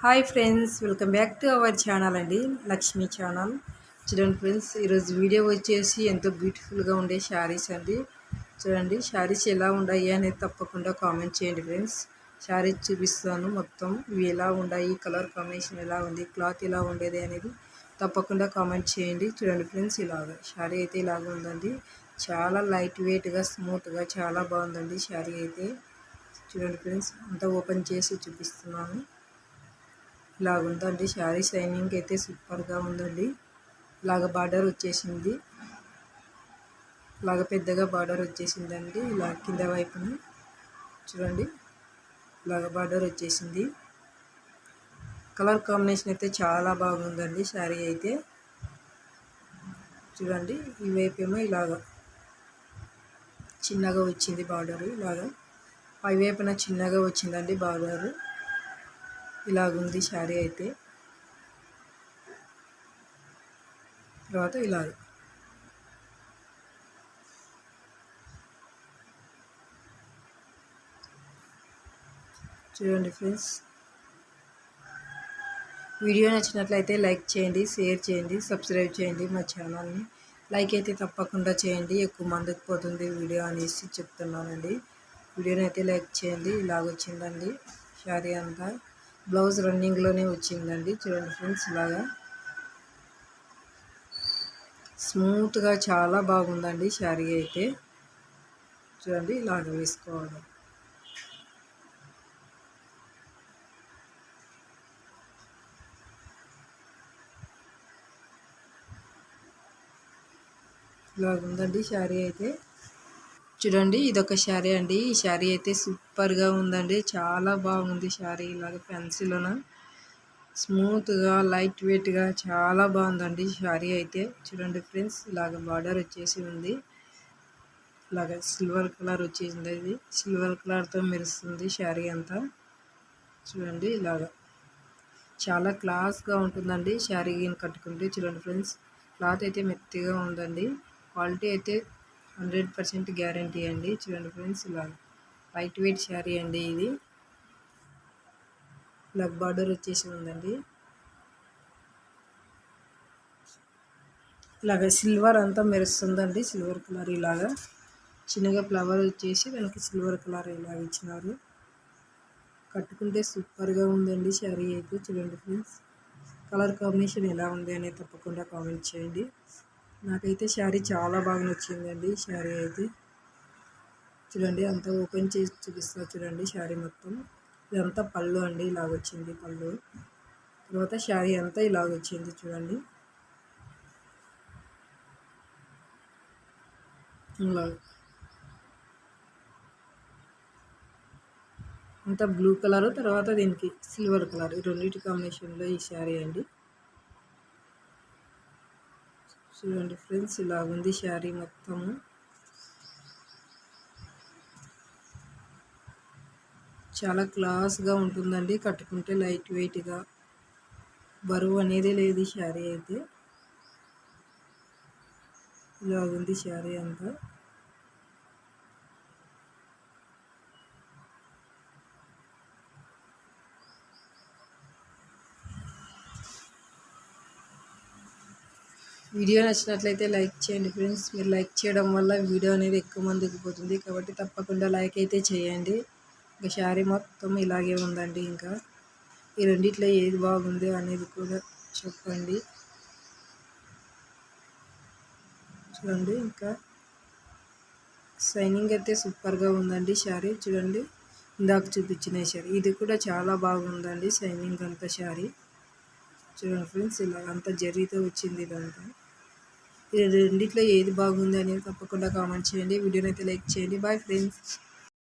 Hi friends, welcome back to our channel అండి, Lakshmi channel. చూడండి friends, ఈరోజు వీడియో వచ్చేసి ఎంతో బ్యూటిఫుల్గా ఉండే శారీస్ అండి. చూడండి శారీస్ ఎలా ఉన్నాయి అనేది తప్పకుండా కామెంట్ చేయండి ఫ్రెండ్స్. శారీస్ చూపిస్తాను మొత్తం, ఇవి ఎలా ఉన్నాయి, కలర్ కాంబినేషన్ ఎలా ఉంది, క్లాత్ ఎలా ఉండేది అనేది తప్పకుండా కామెంట్ చేయండి. చూడండి ఫ్రెండ్స్, ఇలాగ శారీ అయితే ఇలాగ ఉందండి. చాలా లైట్ వెయిట్గా స్మూత్గా చాలా బాగుందండి శారీ అయితే. చూడండి ఫ్రెండ్స్, అంతా ఓపెన్ చేసి చూపిస్తున్నాను. ఇలాగ ఉందండి శారీ, షైనింగ్ అయితే సూపర్గా ఉందండి. ఇలాగ బార్డర్ వచ్చేసింది, ఇలాగ పెద్దగా బార్డర్ వచ్చేసిందండి. ఇలా కింద వైపున చూడండి, ఇలాగ బార్డర్ వచ్చేసింది. కలర్ కాంబినేషన్ అయితే చాలా బాగుందండి శారీ అయితే. చూడండి, ఈ వైపు ఏమో ఇలాగ చిన్నగా వచ్చింది బార్డరు, ఇలాగా పై వైపున చిన్నగా వచ్చిందండి బార్డరు. ఇలాగుంది శారీ అయితే. తర్వాత ఇలాగ చూడండి ఫ్రెండ్స్, వీడియో నచ్చినట్లయితే లైక్ చేయండి, షేర్ చేయండి, సబ్స్క్రైబ్ చేయండి మా ఛానల్ని. లైక్ అయితే తప్పకుండా చేయండి, ఎక్కువ మందికి పోతుంది వీడియో అనేసి చెప్తున్నానండి. వీడియోని అయితే లైక్ చేయండి. ఇలాగ వచ్చిందండి శారీ అంతా. బ్లౌజ్ రన్నింగ్లోనే వచ్చిందండి. చూడండి ఫ్రెండ్స్, ఇలాగా స్మూత్గా చాలా బాగుందండి శారీ అయితే. చూడండి, ఇలాగ వేసుకోవాలి. ఇలాగ ఉందండి శారీ అయితే. చూడండి, ఇదొక శారీ అండి. ఈ శారీ అయితే సూపర్గా ఉందండి, చాలా బాగుంది శారీ. ఇలాగ ఫ్యాన్సీలోన స్మూత్గా లైట్ వెయిట్గా చాలా బాగుందండి శారీ అయితే. చూడండి ఫ్రెండ్స్, ఇలాగ బార్డర్ వచ్చేసి ఉంది, ఇలాగ సిల్వర్ కలర్ వచ్చేసింది. అది సిల్వర్ కలర్తో మెరుస్తుంది శారీ అంతా. చూడండి, ఇలాగ చాలా క్లాస్గా ఉంటుందండి శారీ కట్టుకుంటే. చూడండి ఫ్రెండ్స్, క్లాత్ అయితే మెత్తగా ఉందండి. క్వాలిటీ అయితే 100% గ్యారంటీ అండి. చూడండి ఫ్రెండ్స్, ఇలా లైట్ వెయిట్ శారీ అండి ఇది. ఇలా బార్డర్ వచ్చేసి ఉందండి, ఇలాగ సిల్వర్ అంతా మెరుస్తుందండి, సిల్వర్ కలర్. ఇలాగా చిన్నగా ఫ్లవర్ వచ్చేసి దానికి సిల్వర్ కలర్ ఇలాగ ఇచ్చినారు. కట్టుకుంటే సూపర్గా ఉందండి శారీ అయితే. చూడండి ఫ్రెండ్స్, కలర్ కాంబినేషన్ ఎలా ఉంది అనేది తప్పకుండా కామెంట్ చేయండి. నాకైతే శారీ చాలా బాగా నచ్చిందండి శారీ అయితే. చూడండి, అంతా ఓపెన్ చేసి చూపిస్తా. చూడండి శారీ మొత్తం, ఇదంతా పళ్ళు అండి, ఇలాగ వచ్చింది పళ్ళు. తర్వాత శారీ అంతా ఇలాగ వచ్చింది. చూడండి, ఇలా అంతా బ్లూ కలర్, తర్వాత దీనికి సిల్వర్ కలర్, ఈ రెండింటి కాంబినేషన్లో ఈ శారీ అండి. చూడండి ఫ్రెండ్స్, ఇలాగుంది శారీ మొత్తము. చాలా క్లాస్గా ఉంటుందండి కట్టుకుంటే, లైట్ వెయిట్గా, బరువు అనేది లేదు శారీ అయితే. ఇలాగుంది శారీ అంతా. వీడియో నచ్చినట్లయితే లైక్ చేయండి ఫ్రెండ్స్. మీరు లైక్ చేయడం వల్ల వీడియో అనేది ఎక్కువ మందికి పోతుంది, కాబట్టి తప్పకుండా లైక్ అయితే చేయండి. ఇంకా శారీ మొత్తం ఇలాగే ఉందండి. ఇంకా ఈ రెండిట్లో ఏది బాగుంది అనేది కూడా చెప్పండి. చూడండి, ఇంకా షైనింగ్ అయితే సూపర్గా ఉందండి శారీ. చూడండి, ఇందాక చూపించిన శారీ ఇది కూడా చాలా బాగుందండి షైనింగ్ అంతా శారీ. చూడండి ఫ్రెండ్స్, ఇలా అంతా జరీతో వచ్చింది ఇదంతా. ఈ రెండిట్లో ఏది బాగుంది అనేది తప్పకుండా కామెంట్ చేయండి. వీడియోని అయితే లైక్ చేయండి. Bye friends.